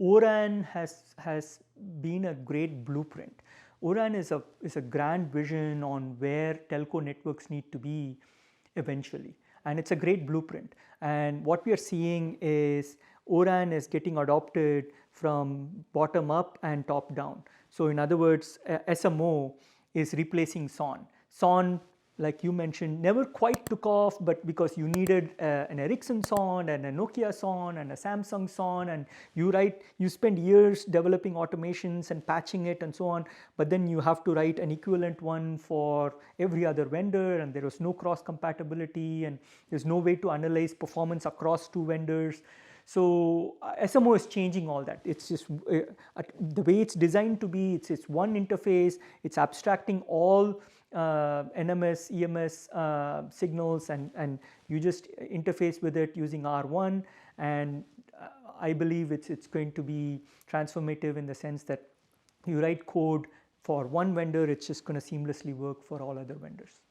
ORAN has been a great blueprint. ORAN is a grand vision on where telco networks need to be eventually, and it's a great blueprint. And what we are seeing is ORAN is getting adopted from bottom up and top down. So in other words, SMO is replacing SON. SON, like you mentioned, never quite took off, but because you needed an Ericsson SON and a Nokia SON and a Samsung SON, and you spend years developing automations and patching it and so on, but then you have to write an equivalent one for every other vendor, and there was no cross compatibility, and there's no way to analyze performance across two vendors. So SMO is changing all that. It's just the way it's designed to be. It's one interface. It's abstracting all NMS, EMS signals, and you just interface with it using R1. And I believe it's going to be transformative in the sense that you write code for one vendor, it's just going to seamlessly work for all other vendors.